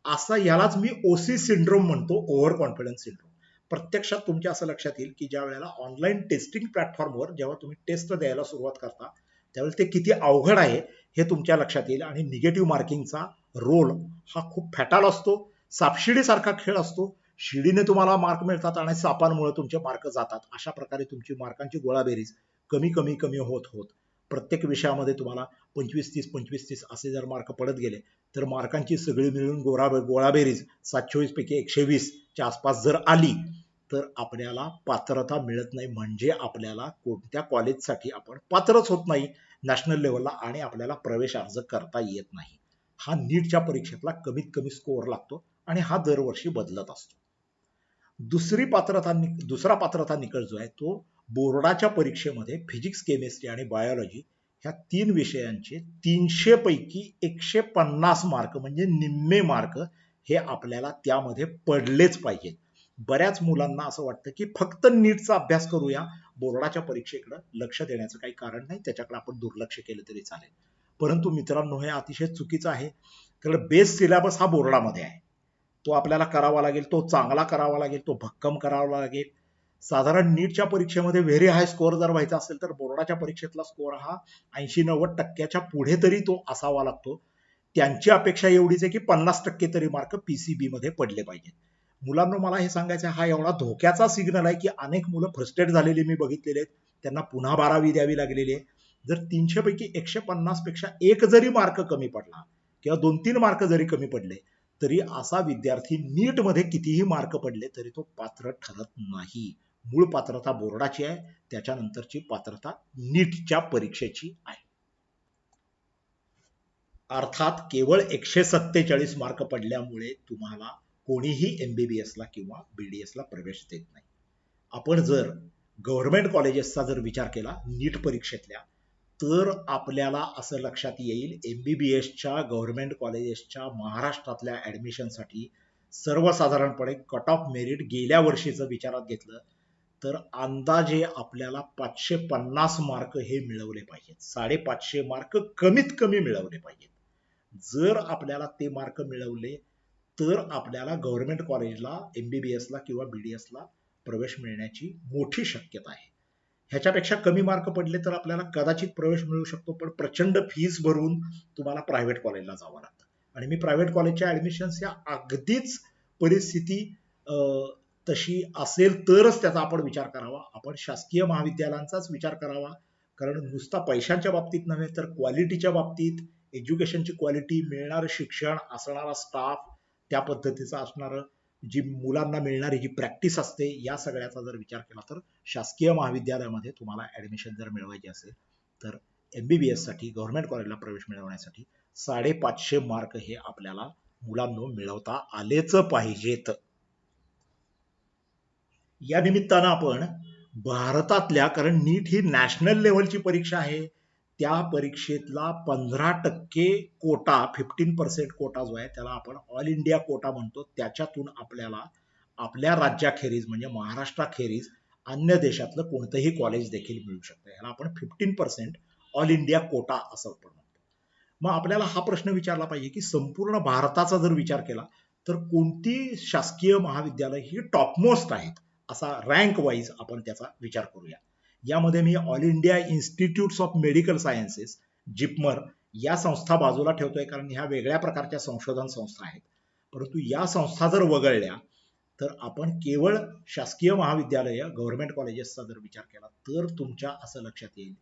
असा यालाच मी ओसी सिंड्रोम म्हणतो, ओव्हर कॉन्फिडन्स सिंड्रोम. प्रत्यक्षात तुमच्या असं लक्षात येईल की ज्या वेळेला ऑनलाईन टेस्टिंग प्लॅटफॉर्मवर जेव्हा तुम्ही टेस्ट द्यायला सुरुवात करता त्यावेळेस ते किती अवघड आहे हे तुमच्या लक्षात येईल. आणि निगेटिव्ह मार्किंगचा रोल हा खूप फॅटाल असतो, सापशिडी सारखा खेळ असतो. शिडीने तुम्हाला मार्क मिळतात आणि सापांमुळे तुमचे मार्क जातात. अशा प्रकारे तुमची मार्कांची गोळाबेरीज कमी कमी कमी होत होत प्रत्येक विषयामध्ये तुम्हाला 25-30 असे जर मार्क पडत गेले तर मार्कांची सगळी मिळून गोळाबेरीज 724 पैकी 120 च्या आसपास जर आली तर आपल्याला पात्रता मिळत नाही, म्हणजे आपल्याला कोणत्या कॉलेजसाठी आपण पात्रच होत नाही नॅशनल लेवलला आणि आपल्याला प्रवेश अर्ज करता येत नाही. हा नीटच्या परीक्षेतला कमीत कमी स्कोअर लागतो आणि हा दरवर्षी बदलत असतो. दुसरा पात्रता निकष जो आहे तो बोर्डाच्या परीक्षेमध्ये फिजिक्स, केमिस्ट्री आणि बायोलॉजी ह्या 3 विषयांचे 300 पैकी 150 मार्क म्हणजे निम्मे मार्क हे आपल्याला त्यामध्ये पडलेच पाहिजेत. बऱ्याच मुलांना असं वाटतं की फक्त नीटचा अभ्यास करूया, बोर्डाच्या परीक्षेकडे लक्ष देण्याचं काही कारण नाही, त्याच्याकडे आपण दुर्लक्ष केलं तरी चालेल. परंतु मित्रांनो, हे अतिशय चुकीचं आहे. कारण बेस सिलेबस हा बोर्डामध्ये आहे, तो आपल्याला करावा लागेल, तो चांगला करावा लागेल, तो भक्कम करावा लागेल. साधारण नीटच्या परीक्षेमध्ये व्हेरी हाय स्कोअर जर व्हायचा असेल तर बोर्डाच्या परीक्षेतला स्कोअर हा 80-90% पुढे तरी तो असावा लागतो. त्यांची अपेक्षा एवढीच आहे की 50% तरी मार्क पीसीबी मध्ये पडले पाहिजेत. मुलांना मला हे सांगायचं, हा एवढा धोक्याचा सिग्नल आहे की अनेक मुलं फ्रस्ट्रेट झालेली मी बघितलेले आहेत, त्यांना पुन्हा 12वी द्यावी लागलेली आहे. जर 300 पैकी 150 पेक्षा एक जरी मार्क कमी पडला किंवा 2-3 मार्क जरी कमी पडले तरी असा विद्यार्थी नीट मध्ये कितीही मार्क पडले तरी तो पात्र ठरत नाही. मूळ पात्रता बोर्डाची आहे, त्याच्यानंतरची पात्रता नीटच्या परीक्षेची आहे. अर्थात केवळ 147 मार्क पडल्यामुळे तुम्हाला कोणीही MBBS ला किंवा BDS ला प्रवेश देत नाही. आपण जर गव्हर्नमेंट कॉलेजेसचा जर विचार केला नीट परीक्षेतल्या, तर आपल्याला असं लक्षात येईल MBBSच्या गव्हर्नमेंट कॉलेजेसच्या महाराष्ट्रातल्या ऍडमिशनसाठी सर्वसाधारणपणे कट ऑफ मेरिट गेल्या वर्षीचं विचारात घेतलं तर अंदाजे आपल्याला 550 मार्क हे मिळवले पाहिजेत. 550 मार्क कमीत कमी मिळवले पाहिजेत. जर आपल्याला ते मार्क मिळवले तर आपल्याला गव्हर्नमेंट कॉलेजला MBBS ला किंवा BDS ला प्रवेश मिळण्याची मोठी शक्यता आहे. ह्याच्यापेक्षा कमी मार्क पडले तर आपल्याला कदाचित प्रवेश मिळू शकतो, पण प्रचंड फीस भरून तुम्हाला प्रायव्हेट कॉलेजला जावं लागतं. आणि मी प्रायव्हेट कॉलेजच्या ऍडमिशन्स या अगदीच परिस्थिती तशी असेल तरच त्याचा आपण विचार करावा. आपण शासकीय महाविद्यालयांचाच विचार करावा, कारण नुसता पैशांच्या बाबतीत नव्हे तर क्वालिटीच्या बाबतीत, एज्युकेशनची क्वालिटी, मिळणारं शिक्षण, असणारा स्टाफ, त्या पद्धतीचं असणारं जी मुलांना मिळणारी जी प्रॅक्टिस असते, या सगळ्याचा जर विचार केला तर शासकीय महाविद्यालयामध्ये तुम्हाला ऍडमिशन जर मिळवायची असेल तर MBBS साठी गव्हर्नमेंट कॉलेजला प्रवेश मिळवण्यासाठी 550 मार्क हे आपल्याला मुलांनो मिळवता आलेच पाहिजेत. या निमित्तानं आपण भारतातल्या, कारण नीट ही नॅशनल लेव्हलची परीक्षा आहे, त्या परीक्षेतला 15% कोटा, 15% कोटा जो आहे त्याला आपण ऑल इंडिया कोटा म्हणतो, त्याच्यातून आपल्याला आपल्या राज्याखेरीज म्हणजे महाराष्ट्राखेरीज अन्य देशातलं कोणतंही कॉलेज देखील मिळू शकतं. याला आपण 15% ऑल इंडिया कोटा असं आपण म्हणतो. मग आपल्याला हा प्रश्न विचारला पाहिजे की संपूर्ण भारताचा जर विचार केला तर कोणती शासकीय महाविद्यालय ही टॉपमोस्ट आहेत, असा रँक वाईज आपण त्याचा विचार करूया. यामध्ये मी all India institutes of medical sciences, JIPMER, या संस्था बाजूला ठेवतोय, कारण ह्या वेगळ्या प्रकारच्या संशोधन संस्था आहेत. परंतु या संस्था जर वगळल्या तर आपण केवळ शासकीय महाविद्यालय, गव्हर्नमेंट कॉलेजेसचा जर विचार केला तर तुमच्या असं लक्षात येईल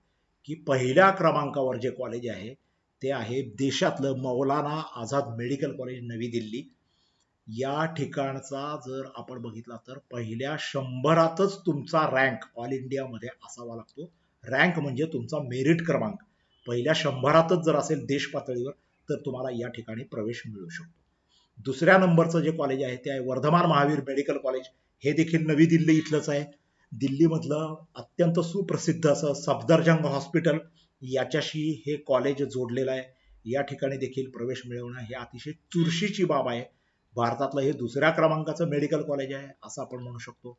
की पहिल्या क्रमांकावर जे कॉलेज आहे ते आहे देशातलं मौलाना आझाद मेडिकल कॉलेज, नवी दिल्ली. या ठिकाणचा जर आपण बघितला तर पहिल्या 100रातच तुमचा रँक ऑल इंडियामध्ये असावा लागतो. रँक म्हणजे तुमचा मेरिट क्रमांक पहिल्या 100रातच जर असेल देश पातळीवर तर तुम्हाला या ठिकाणी प्रवेश मिळू शकतो. दुसऱ्या नंबरचं जे कॉलेज आहे ते आहे वर्धमान महावीर मेडिकल कॉलेज. हे देखील नवी दिल्ली इथलंच आहे. दिल्लीमधलं अत्यंत सुप्रसिद्ध असं सफदरजंग हॉस्पिटल याच्याशी हे कॉलेज जोडलेलं आहे. या ठिकाणी देखील प्रवेश मिळवणं हे अतिशय चुरशीची बाब आहे. भारतातलं हे दुसऱ्या क्रमांकाचं मेडिकल कॉलेज आहे असं आपण म्हणू शकतो.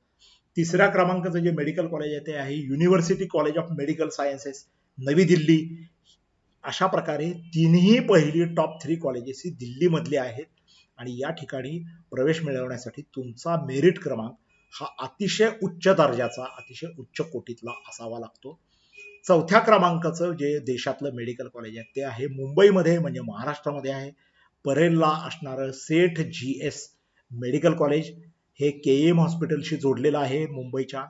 तिसऱ्या क्रमांकाचं जे मेडिकल कॉलेज आहे ते आहे university college of medical sciences, नवी दिल्ली. अशा प्रकारे तिन्ही पहिली टॉप 3 कॉलेजेस ही दिल्लीमधली आहेत आणि या ठिकाणी प्रवेश मिळवण्यासाठी तुमचा मेरिट क्रमांक हा अतिशय उच्च दर्जाचा, अतिशय उच्च कोटीतला असावा लागतो. चौथ्या क्रमांकाचं जे देशातलं मेडिकल कॉलेज आहे ते आहे मुंबईमध्ये म्हणजे महाराष्ट्रामध्ये आहे, परेलला असणारं सेठ GS मेडिकल कॉलेज. हे KEM हॉस्पिटलशी जोडलेलं आहे मुंबईच्या.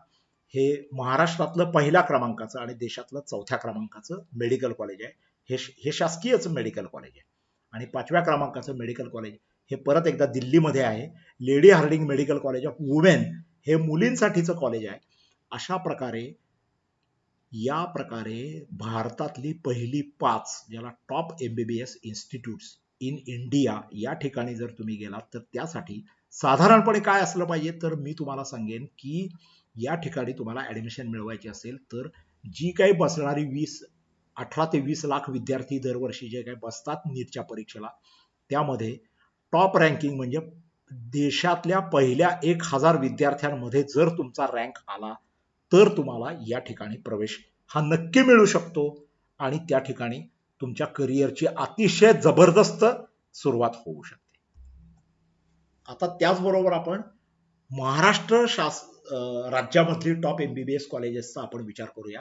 हे महाराष्ट्रातलं पहिल्या क्रमांकाचं आणि देशातलं चौथ्या क्रमांकाचं मेडिकल कॉलेज आहे. हे शासकीयच मेडिकल कॉलेज आहे. आणि 5व्या क्रमांकाचं मेडिकल कॉलेज हे परत एकदा दिल्लीमध्ये आहे, Lady Hardinge medical college of women. हे मुलींसाठीचं कॉलेज आहे. अशा प्रकारे या प्रकारे भारतातली पहिली 5 ज्याला top MBBS institutes in India या ठिकाणी जर तुम्ही गेलात तर त्यासाठी साधारणपणे काय असलं पाहिजे तर मी तुम्हाला सांगेन की या ठिकाणी तुम्हाला ऍडमिशन मिळवायची असेल तर जी काही बसणारी 18 ते 20 लाख विद्यार्थी दरवर्षी जे काही बसतात नीटच्या परीक्षेला, त्यामध्ये टॉप रँकिंग म्हणजे देशातल्या पहिल्या 1000 विद्यार्थ्यांमध्ये जर तुमचा रँक आला तर तुम्हाला या ठिकाणी प्रवेश हा नक्की मिळू शकतो आणि त्या ठिकाणी तुमच्या करिअरची अतिशय जबरदस्त सुरुवात होऊ शकते. आता त्याचबरोबर आपण महाराष्ट्र राज्यामधली टॉप MBBS कॉलेजेसचा आपण विचार करूया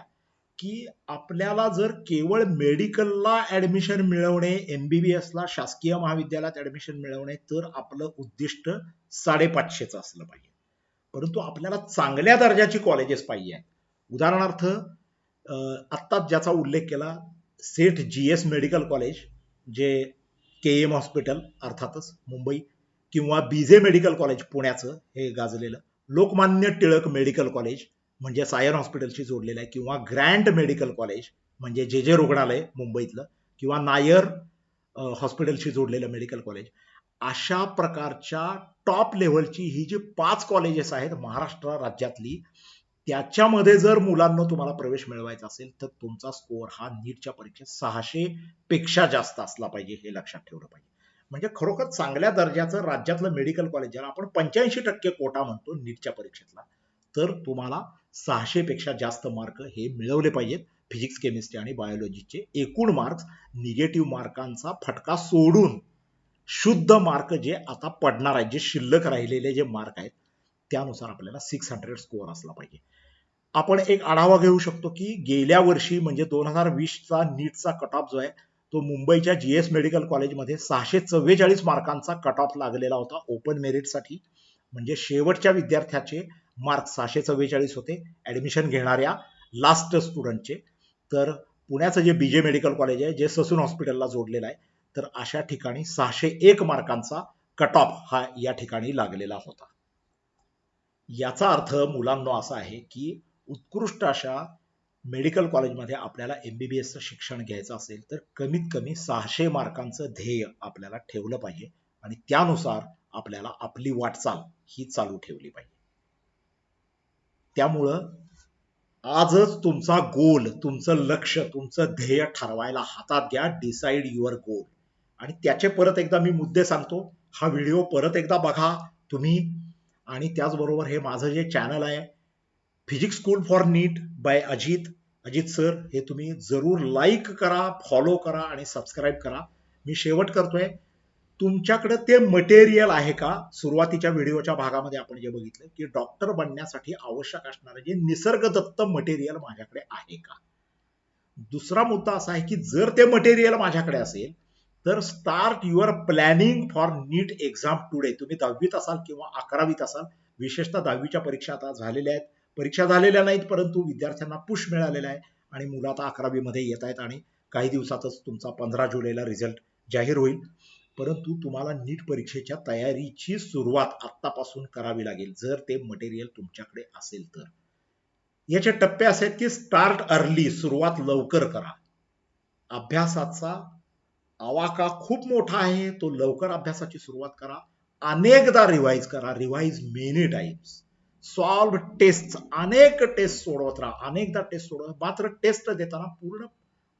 की आपल्याला जर केवळ मेडिकलला ऍडमिशन मिळवणे, MBBS ला शासकीय महाविद्यालयात ऍडमिशन मिळवणे तर आपलं उद्दिष्ट 550च असलं पाहिजे. परंतु आपल्याला चांगल्या दर्जाची कॉलेजेस पाहिजे. उदाहरणार्थ आत्ताच ज्याचा उल्लेख केला सेठ GS मेडिकल कॉलेज जे KEM हॉस्पिटल अर्थातच मुंबई, किंवा BJ मेडिकल कॉलेज पुण्याचं हे गाजलेलं, लोकमान्य टिळक मेडिकल कॉलेज म्हणजे सायन हॉस्पिटलशी जोडलेलं आहे, किंवा ग्रँड मेडिकल कॉलेज म्हणजे JJ रुग्णालय मुंबईतलं, किंवा नायर हॉस्पिटलशी जोडलेलं मेडिकल कॉलेज. अशा प्रकारच्या टॉप लेव्हलची ही जी 5 कॉलेजेस आहेत महाराष्ट्र राज्यातली, त्याच्यामध्ये जर मुलांना तुम्हाला प्रवेश मिळवायचा असेल तर तुमचा स्कोअर हा नीटच्या परीक्षेत 600 पेक्षा जास्त असला पाहिजे, हे लक्षात ठेवलं पाहिजे. म्हणजे खरोखर चांगल्या दर्जाचं राज्यातलं मेडिकल कॉलेज, ज्याला आपण 85% कोटा म्हणतो नीटच्या परीक्षेतला, तर तुम्हाला 600 पेक्षा जास्त मार्क हे मिळवले पाहिजेत. फिजिक्स, केमिस्ट्री आणि बायोलॉजीचे एकूण मार्क्स निगेटिव्ह मार्कांचा फटका सोडून शुद्ध मार्क जे आता पडणार आहेत, जे शिल्लक राहिलेले जे मार्क आहेत, त्यानुसार आपल्याला 600 स्कोअर असला पाहिजे. आपण एक आढावा घेऊ शकतो की गेल्या वर्षी म्हणजे 2020चा नीटचा कट ऑफ जो आहे तो मुंबईच्या जीएस मेडिकल कॉलेजमध्ये 644 मार्कांचा कट ऑफ लागलेला होता ओपन मेरिटसाठी. म्हणजे शेवटच्या विद्यार्थ्याचे मार्क 644 होते ऍडमिशन घेणाऱ्या लास्ट स्टुडंटचे. तर पुण्याचं जे बीजे मेडिकल कॉलेज आहे, जे ससून हॉस्पिटलला जोडलेलं आहे, तर अशा ठिकाणी 601 मार्कांचा कट ऑफ हा या ठिकाणी लागलेला होता. याचा अर्थ मुलांना असा आहे की उत्कृष्ट अशा मेडिकल कॉलेजमध्ये आपल्याला एमबीबीएसचं शिक्षण घ्यायचं असेल तर कमीत कमी 600 मार्कांचं ध्येय आपल्याला ठेवलं पाहिजे आणि त्यानुसार आपल्याला आपली वाटचाल ही चालू ठेवली पाहिजे. त्यामुळं आजच तुमचा गोल, तुमचं लक्ष, तुमचं ध्येय ठरवायला हातात घ्या. डिसाइड युअर गोल. आणि त्याचे परत एकदा मी मुद्दे सांगतो. हा व्हिडिओ परत एकदा बघा तुम्ही. आणि त्याचबरोबर हे माझं जे चॅनल आहे physics school for NEET by Ajit sir, हे तुम्ही जरूर लाईक करा, फॉलो करा आणि सबस्क्राईब करा. मी शेवट करतोय, तुमच्याकडे ते मटेरियल आहे का? सुरुवातीच्या व्हिडिओच्या भागामध्ये आपण जे बघितलं की डॉक्टर बनण्यासाठी आवश्यक असणारे जे निसर्गदत्त मटेरियल माझ्याकडे आहे का? दुसरा मुद्दा असा आहे की जर ते मटेरियल माझ्याकडे असेल तर start your planning for NEET exam today. तुम्ही 10वीत असाल किंवा 11वीत असाल, विशेषतः 10वीच्या परीक्षा आता झालेल्या आहेत. परीक्षा झालेल्या नाहीत परंतु विद्यार्थ्यांना पुश मिळालेला आहे आणि मुलं आता 11वीमध्ये येत आहेत आणि काही दिवसातच तुमचा 15 जुलैला रिझल्ट जाहीर होईल. परंतु तुम्हाला नीट परीक्षेच्या तयारीची सुरुवात आत्तापासून करावी लागेल जर ते मटेरियल तुमच्याकडे असेल तर. याचे टप्पे असे आहेत की स्टार्ट अर्ली, सुरुवात लवकर करा. अभ्यासाचा आवाका खूप मोठा आहे, तो लवकर अभ्यासाची सुरुवात करा. अनेकदा रिवाइज करा, revise many times. Solve test, अनेक टेस्ट सोडवत राहा, अनेकदा टेस्ट सोडवा. मात्र टेस्ट देताना पूर्ण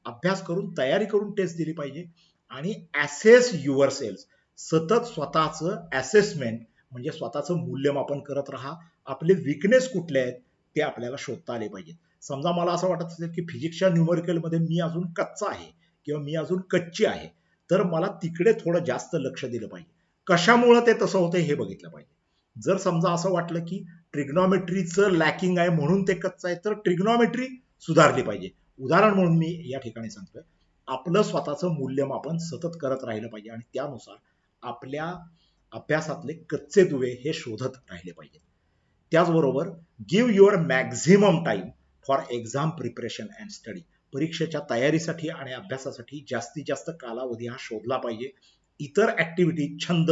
अभ्यास करून तयारी करून टेस्ट दिली पाहिजे. आणि ऍसेस युअर सेल्फ, सतत स्वतःचं असेसमेंट म्हणजे स्वतःचं मूल्यमापन करत राहा. आपले विकनेस कुठले आहेत ते आपल्याला शोधता आले पाहिजे. समजा मला असं वाटत असेल की फिजिक्सच्या न्यूमेरिकल मध्ये मी अजून कच्चा आहे किंवा मी अजून कच्ची आहे, तर मला तिकडे थोडं जास्त लक्ष दिलं पाहिजे. कशामुळे ते तसं होतं हे बघितलं पाहिजे. जर समजा असं वाटलं की ट्रिग्नॉमेट्रीचं लॅकिंग आहे म्हणून ते कच्चं आहे, तर ट्रिग्नॉमेट्री सुधारली पाहिजे. उदाहरण म्हणून मी या ठिकाणी सांगतोय, आपलं स्वतःचं मूल्यमापन सतत करत राहिलं पाहिजे आणि त्यानुसार आपल्या अभ्यासातले कच्चे दुवे हे शोधत राहिले पाहिजे. त्याचबरोबर give your maximum time for exam preparation and study. परीक्षेच्या तयारीसाठी आणि अभ्यासासाठी जास्तीत जास्त कालावधी हा शोधला पाहिजे. इतर ऍक्टिव्हिटी, छंद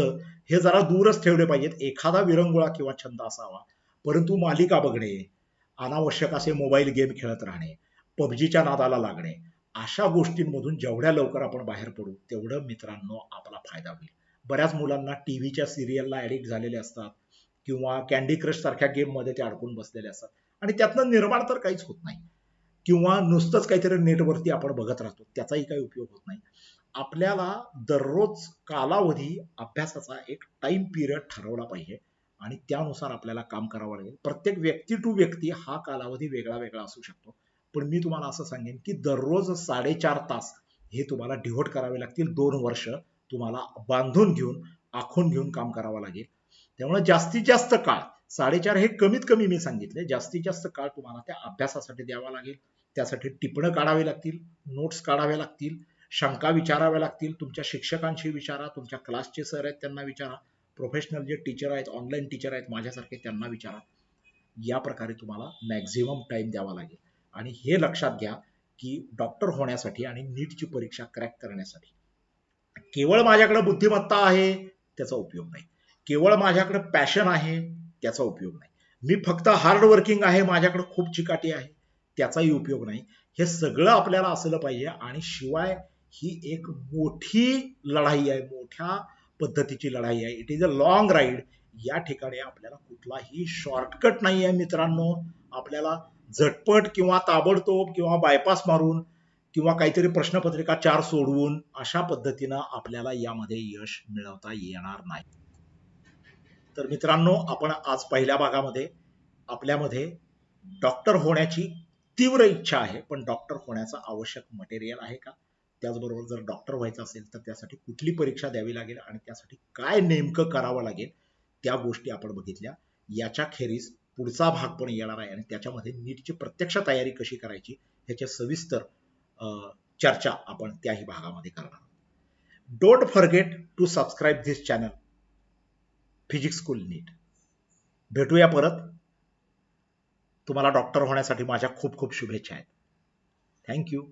हे जरा दूरच ठेवले पाहिजेत. एखादा विरंगुळा किंवा छंद असावा, परंतु मालिका बघणे, अनावश्यक असे मोबाईल गेम खेळत राहणे, पबजीच्या नादाला लागणे, अशा गोष्टींमधून जेवढ्या लवकर आपण बाहेर पडू तेवढं मित्रांनो आपला फायदा होईल. बऱ्याच मुलांना टीव्हीच्या सिरियलला ऍडिक्ट झालेले असतात किंवा कॅन्डी क्रश सारख्या गेम मध्ये ते अडकून बसलेले असतात आणि त्यातनं निर्माण तर काहीच होत नाही. किंवा नुसतंच काहीतरी नेटवरती आपण बघत राहतो, त्याचाही काही उपयोग होत नाही. आपल्याला दररोज कालावधी अभ्यासाचा एक टाइम पिरियड ठरवला पाहिजे आणि त्यानुसार आपल्याला काम करावं लागेल. प्रत्येक व्यक्ती टू व्यक्ती हा कालावधी वेगळा वेगळा असू शकतो. पण मी तुम्हाला असं सांगेन की दररोज 4.5 तास हे तुम्हाला डिव्होट करावे लागतील. 2 वर्ष तुम्हाला बांधून घेऊन, आखून घेऊन काम करावं लागेल. त्यामुळे जास्तीत जास्त काळ, 4.5 हे कमीत कमी मी सांगितले, जास्तीत जास्त काळ तुम्हाला त्या अभ्यासासाठी द्यावा लागेल. त्यासाठी टिपणं काढावे लागतील, नोट्स काढावे लागतील, शंका विचाराव्या लागतील. तुमच्या शिक्षकांशी विचारा, तुमच्या क्लासचे सर आहेत त्यांना विचारा, प्रोफेशनल जे टीचर आहेत, ऑनलाईन टीचर आहेत माझ्यासारखे, त्यांना विचारा. या प्रकारे तुम्हाला मॅक्झिमम टाइम द्यावा लागेल. आणि हे लक्षात घ्या की डॉक्टर होण्यासाठी आणि नीटची परीक्षा क्रॅक करण्यासाठी केवळ माझ्याकडे बुद्धिमत्ता आहे त्याचा उपयोग नाही, केवळ माझ्याकडे पॅशन आहे त्याचा उपयोग नाही, मी फक्त हार्ड वर्किंग आहे, माझ्याकडे खूप चिकाटी आहे त्याचाही उपयोग नाही. हे सगळं आपल्याला असलं पाहिजे. आणि शिवाय ही एक मोठी लढाई आहे, मोठ्या पद्धतीची लढाई आहे. It is a long ride. या ठिकाणी आपल्याला कुठलाही शॉर्टकट नाही आहे मित्रांनो. आपल्याला झटपट किंवा ताबडतोब किंवा बायपास मारून किंवा काहीतरी प्रश्नपत्रिका 4 सोडवून अशा पद्धतीनं आपल्याला यामध्ये यश मिळवता येणार नाही. तर मित्रांनो, आपण आज पहिल्या भागामध्ये आपल्यामध्ये डॉक्टर होण्याची तीव्र इच्छा आहे, पण डॉक्टर होण्याचं आवश्यक मटेरियल आहे का? त्याचबरोबर जर डॉक्टर व्हायचं असेल तर त्यासाठी कुठली परीक्षा द्यावी लागेल आणि त्यासाठी काय नेमकं करावं लागेल, त्या गोष्टी आपण बघितल्या. याच्या खेरीज पुढचा भाग पण येणार आहे आणि त्याच्यामध्ये नीटची प्रत्यक्ष तयारी कशी करायची ह्याचे सविस्तर चर्चा आपण त्याही भागामध्ये करणार आहोत. Don't forget to subscribe this channel physics school NEET. भेटूया परत. तुम्हाला डॉक्टर होण्यासाठी माझ्या खूप खूप शुभेच्छा आहेत. थँक्यू.